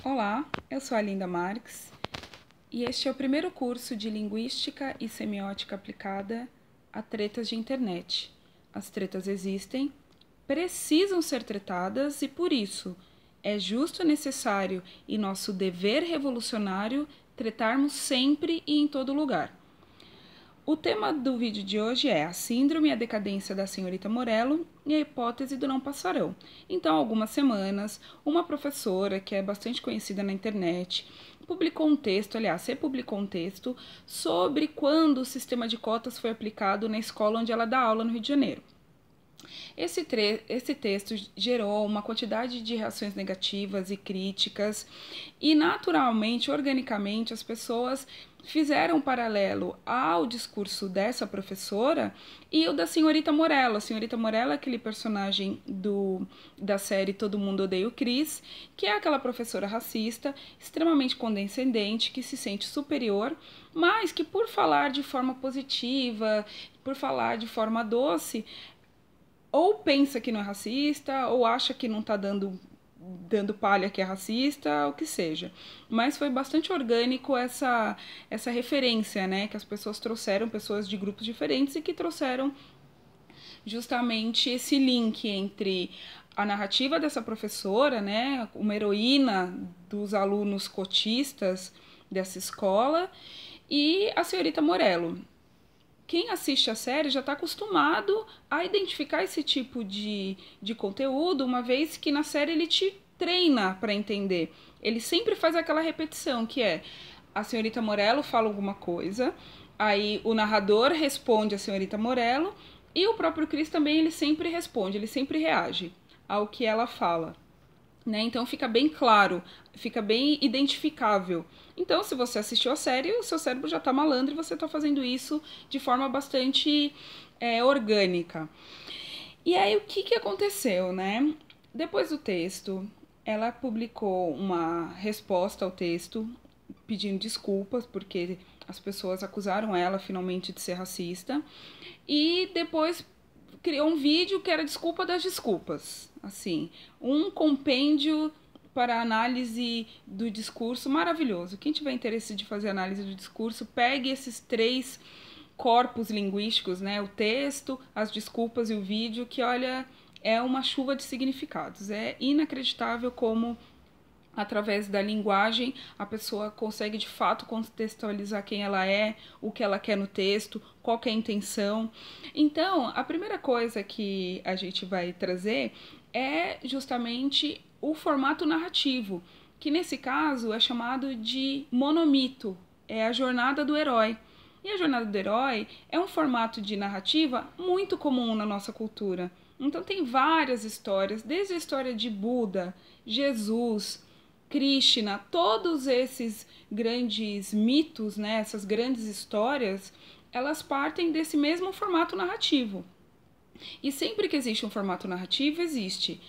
Olá, eu sou a Linda Marques e este é o primeiro curso de Linguística e Semiótica Aplicada a Tretas de Internet. As tretas existem, precisam ser tratadas e, por isso, é justo, necessário e nosso dever revolucionário tretarmos sempre e em todo lugar. O tema do vídeo de hoje é a síndrome e a decadência da senhorita Morello e a hipótese do não passarão. Então, há algumas semanas, uma professora que é bastante conhecida na internet publicou um texto, aliás, republicou um texto sobre quando o sistema de cotas foi aplicado na escola onde ela dá aula no Rio de Janeiro. Esse texto gerou uma quantidade de reações negativas e críticas e, naturalmente, organicamente, as pessoas fizeram um paralelo ao discurso dessa professora e o da senhorita Morello. A senhorita Morello é aquele personagem da série Todo Mundo Odeia o Chris, que é aquela professora racista, extremamente condescendente, que se sente superior, mas que por falar de forma positiva, por falar de forma doce, ou pensa que não é racista, ou acha que não está dando palha que é racista, o que seja. Mas foi bastante orgânico essa referência, né, que as pessoas trouxeram, pessoas de grupos diferentes, e que trouxeram justamente esse link entre a narrativa dessa professora, né, uma heroína dos alunos cotistas dessa escola, e a senhorita Morello. Quem assiste a série já está acostumado a identificar esse tipo de conteúdo, uma vez que na série ele te treina para entender. Ele sempre faz aquela repetição, que é a senhorita Morello fala alguma coisa, aí o narrador responde a senhorita Morello, e o próprio Chris também ele sempre responde, ele sempre reage ao que ela fala. Né? Então fica bem claro, fica bem identificável. Então, se você assistiu a série, o seu cérebro já está malandro e você está fazendo isso de forma bastante orgânica. E aí, o que aconteceu, né? Depois do texto, ela publicou uma resposta ao texto, pedindo desculpas, porque as pessoas acusaram ela finalmente de ser racista. E depois criou um vídeo que era desculpa das desculpas, assim, um compêndio para análise do discurso maravilhoso. Quem tiver interesse de fazer análise do discurso, pegue esses 3 corpos linguísticos, né, o texto, as desculpas e o vídeo, que olha, é uma chuva de significados. É inacreditável como através da linguagem, a pessoa consegue de fato contextualizar quem ela é, o que ela quer no texto, qual que é a intenção. Então, a primeira coisa que a gente vai trazer é justamente o formato narrativo, que nesse caso é chamado de monomito, é a jornada do herói. E a jornada do herói é um formato de narrativa muito comum na nossa cultura. Então tem várias histórias, desde a história de Buda, Jesus, Krishna, todos esses grandes mitos, né, essas grandes histórias, elas partem desse mesmo formato narrativo. E sempre que existe um formato narrativo, existe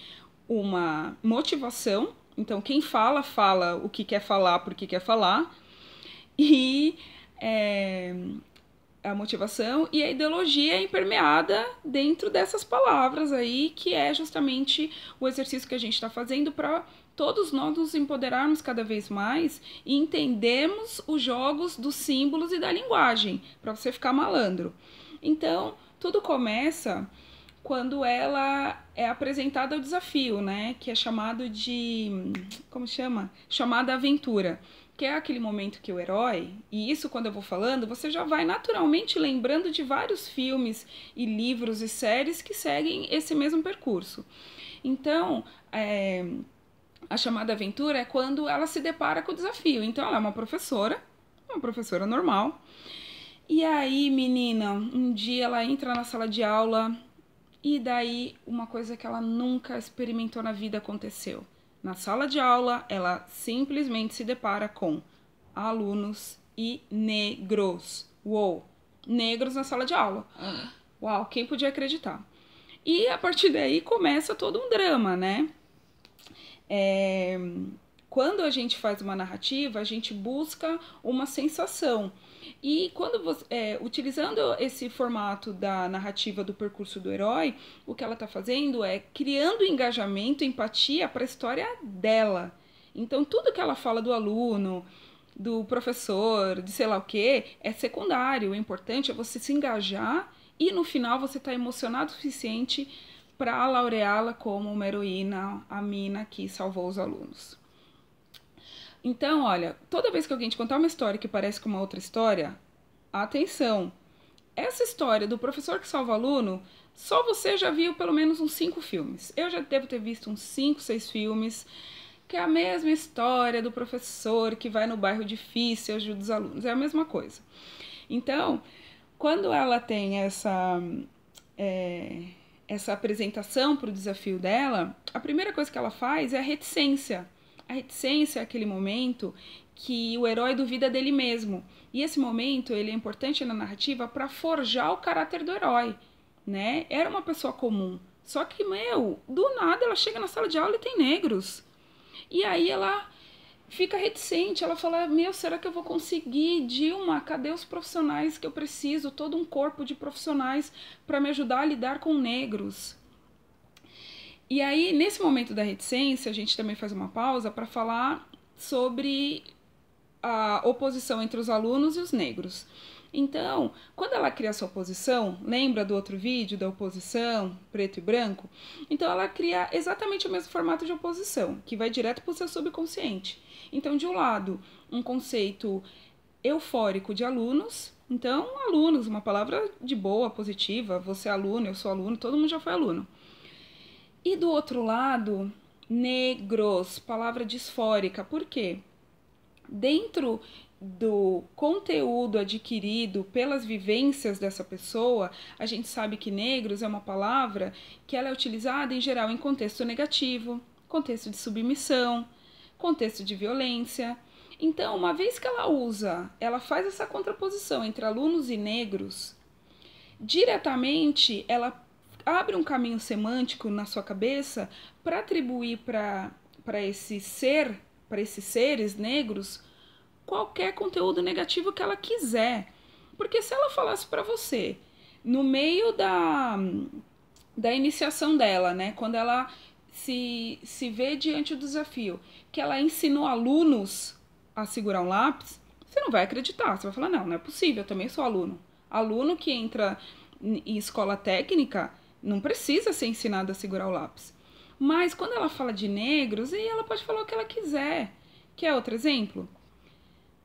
uma motivação. Então, quem fala, fala o que quer falar, porque quer falar. E a motivação e a ideologia é impermeada dentro dessas palavras aí, que é justamente o exercício que a gente está fazendo para todos nós nos empoderarmos cada vez mais e entendermos os jogos dos símbolos e da linguagem, para você ficar malandro. Então, tudo começa quando ela é apresentada ao desafio, né? Que é chamado de... como chama? Chamada aventura. Que é aquele momento que o herói, e isso quando eu vou falando, você já vai naturalmente lembrando de vários filmes e livros e séries que seguem esse mesmo percurso. Então, a chamada aventura é quando ela se depara com o desafio. Então, ela é uma professora normal. E aí, menina, um dia ela entra na sala de aula e daí uma coisa que ela nunca experimentou na vida aconteceu. Na sala de aula, ela simplesmente se depara com alunos e negros. Uou! Negros na sala de aula. Uau, quem podia acreditar? E a partir daí começa todo um drama, né? Quando a gente faz uma narrativa, a gente busca uma sensação. E quando você, utilizando esse formato da narrativa do percurso do herói, o que ela está fazendo é criando engajamento, empatia para a história dela. Então, tudo que ela fala do aluno, do professor, de sei lá o que, é secundário. O importante é você se engajar e no final você está emocionado o suficiente para laureá-la como uma heroína, a mina que salvou os alunos. Então, olha, toda vez que alguém te contar uma história que parece com uma outra história, atenção! Essa história do professor que salva o aluno, só você já viu pelo menos uns 5 filmes. Eu já devo ter visto uns 5, 6 filmes, que é a mesma história do professor que vai no bairro difícil e ajuda os alunos. É a mesma coisa. Então, quando ela tem essa apresentação para o desafio dela, a primeira coisa que ela faz é a reticência. A reticência é aquele momento que o herói duvida dele mesmo. E esse momento ele é importante na narrativa para forjar o caráter do herói, né? Era uma pessoa comum, só que, do nada ela chega na sala de aula e tem negros. E aí ela fica reticente, ela fala, será que eu vou conseguir? Dilma, cadê os profissionais que eu preciso? Todo um corpo de profissionais para me ajudar a lidar com negros. E aí, nesse momento da reticência, a gente também faz uma pausa para falar sobre a oposição entre os alunos e os negros. Então, quando ela cria essa oposição, lembra do outro vídeo da oposição, preto e branco? Então, ela cria exatamente o mesmo formato de oposição, que vai direto para o seu subconsciente. Então, de um lado, um conceito eufórico de alunos. Então, alunos, uma palavra de boa, positiva, você é aluno, eu sou aluno, todo mundo já foi aluno. E do outro lado, negros, palavra disfórica. Por quê? Dentro do conteúdo adquirido pelas vivências dessa pessoa, a gente sabe que negros é uma palavra que ela é utilizada em geral em contexto negativo, contexto de submissão, contexto de violência. Então, uma vez que ela faz essa contraposição entre alunos e negros, diretamente ela abre um caminho semântico na sua cabeça para atribuir para esses seres negros qualquer conteúdo negativo que ela quiser. Porque se ela falasse para você, no meio da iniciação dela, né, quando ela se vê diante do desafio, que ela ensinou alunos a segurar um lápis, você não vai acreditar. Você vai falar, não é possível, eu também sou aluno. Aluno que entra em escola técnica não precisa ser ensinado a segurar o lápis. Mas quando ela fala de negros, aí ela pode falar o que ela quiser. Quer outro exemplo?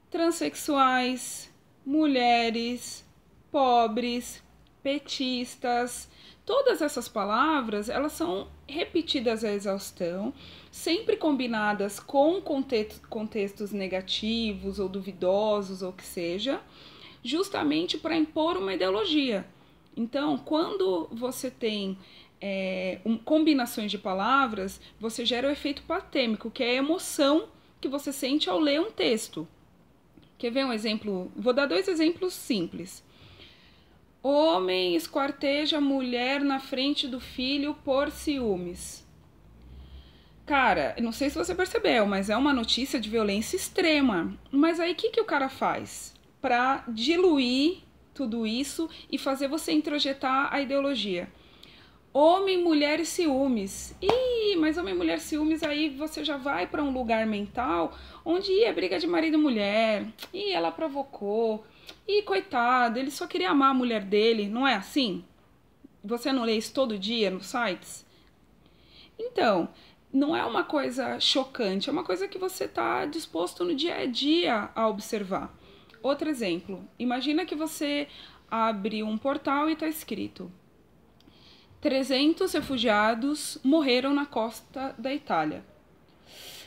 Transsexuais, mulheres, pobres, petistas. Todas essas palavras, elas são repetidas à exaustão, sempre combinadas com contextos negativos ou duvidosos ou o que seja, justamente para impor uma ideologia. Então, quando você tem combinações de palavras, você gera o efeito patêmico, que é a emoção que você sente ao ler um texto. Quer ver um exemplo? Vou dar 2 exemplos simples. Homem esquarteja mulher na frente do filho por ciúmes. Cara, não sei se você percebeu, mas é uma notícia de violência extrema. Mas aí o que o cara faz? Para diluir tudo isso e fazer você introjetar a ideologia. Homem, mulher e ciúmes. Mas homem, mulher e ciúmes, aí você já vai para um lugar mental onde é briga de marido e mulher. Ela provocou. Coitado, ele só queria amar a mulher dele. Não é assim? Você não lê isso todo dia nos sites? Então, não é uma coisa chocante, é uma coisa que você está disposto no dia a dia a observar. Outro exemplo, imagina que você abre um portal e está escrito 300 refugiados morreram na costa da Itália.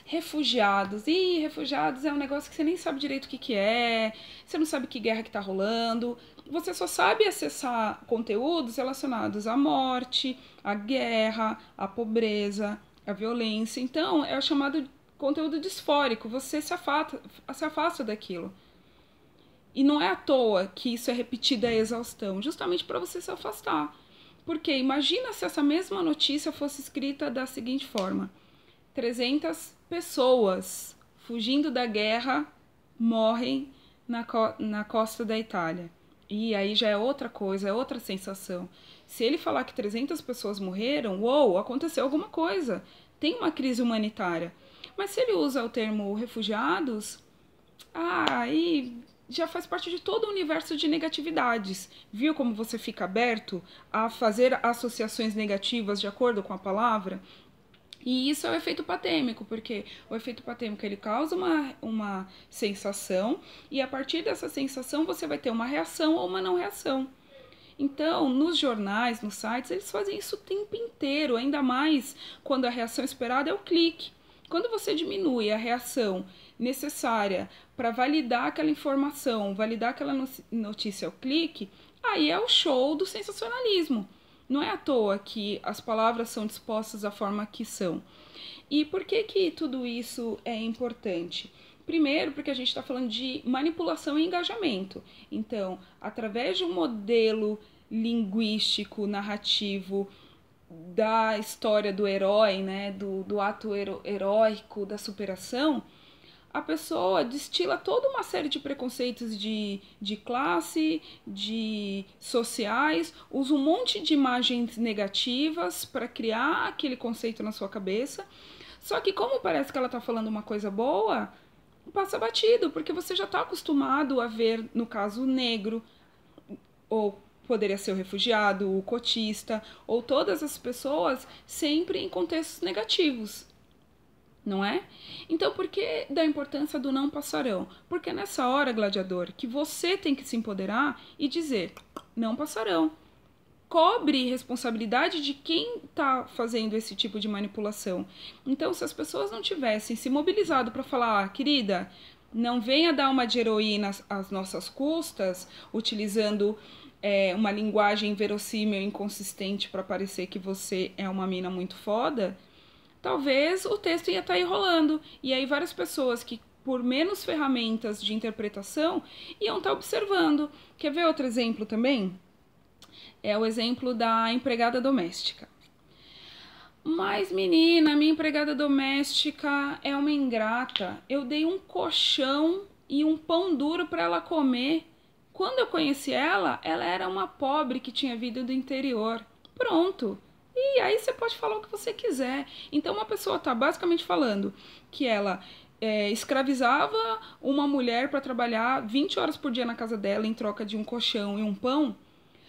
Refugiados. Refugiados é um negócio que você nem sabe direito o que é, você não sabe que guerra que tá rolando, você só sabe acessar conteúdos relacionados à morte, à guerra, à pobreza, à violência. Então, é o chamado conteúdo disfórico, você se afasta daquilo. E não é à toa que isso é repetido à exaustão, justamente para você se afastar. Porque imagina se essa mesma notícia fosse escrita da seguinte forma: 300 pessoas fugindo da guerra morrem na costa da Itália. E aí já é outra coisa, é outra sensação. Se ele falar que 300 pessoas morreram, aconteceu alguma coisa. Tem uma crise humanitária. Mas se ele usa o termo refugiados, aí já faz parte de todo o universo de negatividades. Viu como você fica aberto a fazer associações negativas de acordo com a palavra? E isso é o efeito patêmico, porque o efeito patêmico ele causa uma sensação e a partir dessa sensação você vai ter uma reação ou uma não reação. Então, nos jornais, nos sites, eles fazem isso o tempo inteiro, ainda mais quando a reação esperada é o clique. Quando você diminui a reação necessária para validar aquela informação, validar aquela notícia ao clique, aí é o show do sensacionalismo. Não é à toa que as palavras são dispostas da forma que são. E por que tudo isso é importante? Primeiro, porque a gente está falando de manipulação e engajamento. Então, através de um modelo linguístico, narrativo, da história do herói, né, do ato heróico, da superação, a pessoa destila toda uma série de preconceitos de classe, de sociais, usa um monte de imagens negativas para criar aquele conceito na sua cabeça. Só que como parece que ela está falando uma coisa boa, passa batido, porque você já está acostumado a ver, no caso, o negro, ou poderia ser o refugiado, o cotista, ou todas as pessoas sempre em contextos negativos. Não é? Então, por que da importância do não passarão? Porque nessa hora, gladiador, que você tem que se empoderar e dizer, não passarão. Cobre responsabilidade de quem está fazendo esse tipo de manipulação. Então, se as pessoas não tivessem se mobilizado para falar, querida, não venha dar uma de heroína às nossas custas, utilizando uma linguagem verossímil e inconsistente para parecer que você é uma mina muito foda, talvez o texto ia estar aí rolando. E aí várias pessoas que, por menos ferramentas de interpretação, iam estar observando. Quer ver outro exemplo também? É o exemplo da empregada doméstica. Mas, menina, minha empregada doméstica é uma ingrata. Eu dei um colchão e um pão duro para ela comer. Quando eu conheci ela, ela era uma pobre que tinha vindo do interior. Pronto. E aí você pode falar o que você quiser. Então uma pessoa está basicamente falando que ela escravizava uma mulher para trabalhar 20 horas por dia na casa dela em troca de um colchão e um pão.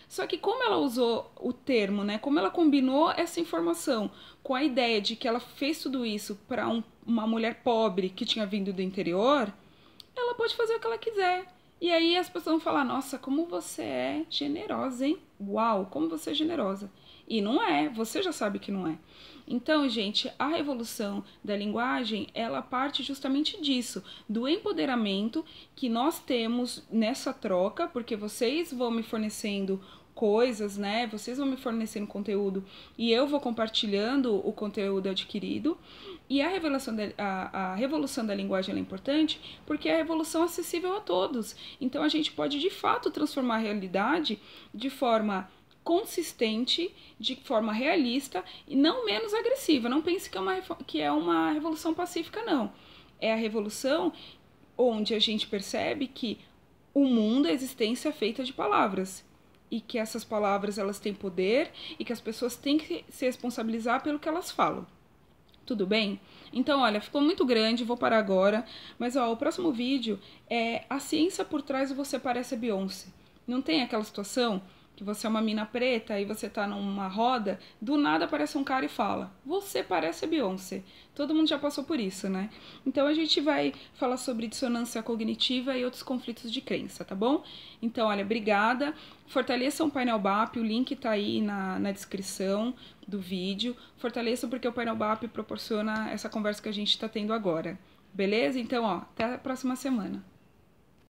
Só que como ela usou o termo, né? Como ela combinou essa informação com a ideia de que ela fez tudo isso para uma mulher pobre que tinha vindo do interior, ela pode fazer o que ela quiser. E aí as pessoas vão falar, nossa, como você é generosa, hein? Uau, como você é generosa. E não é, você já sabe que não é. Então, gente, a revolução da linguagem, ela parte justamente disso, do empoderamento que nós temos nessa troca, porque vocês vão me fornecendo coisas, né? Vocês vão me fornecendo conteúdo e eu vou compartilhando o conteúdo adquirido. E a revolução da linguagem é importante porque é a revolução acessível a todos. Então, a gente pode, de fato, transformar a realidade de forma consistente, de forma realista e não menos agressiva. Não pense que é uma revolução pacífica, não. É a revolução onde a gente percebe que o mundo, a existência é feita de palavras e que essas palavras elas têm poder e que as pessoas têm que se responsabilizar pelo que elas falam. Tudo bem? Então, olha, ficou muito grande, vou parar agora. Mas, ó, o próximo vídeo é a ciência por trás do Você Parece a Beyoncé. Não tem aquela situação que você é uma mina preta e você tá numa roda, do nada aparece um cara e fala, você parece a Beyoncé. Todo mundo já passou por isso, né? Então a gente vai falar sobre dissonância cognitiva e outros conflitos de crença, tá bom? Então, olha, obrigada. Fortaleçam o Painel BAP, o link tá aí na descrição do vídeo. Fortaleçam porque o Painel BAP proporciona essa conversa que a gente tá tendo agora. Beleza? Então, ó, até a próxima semana.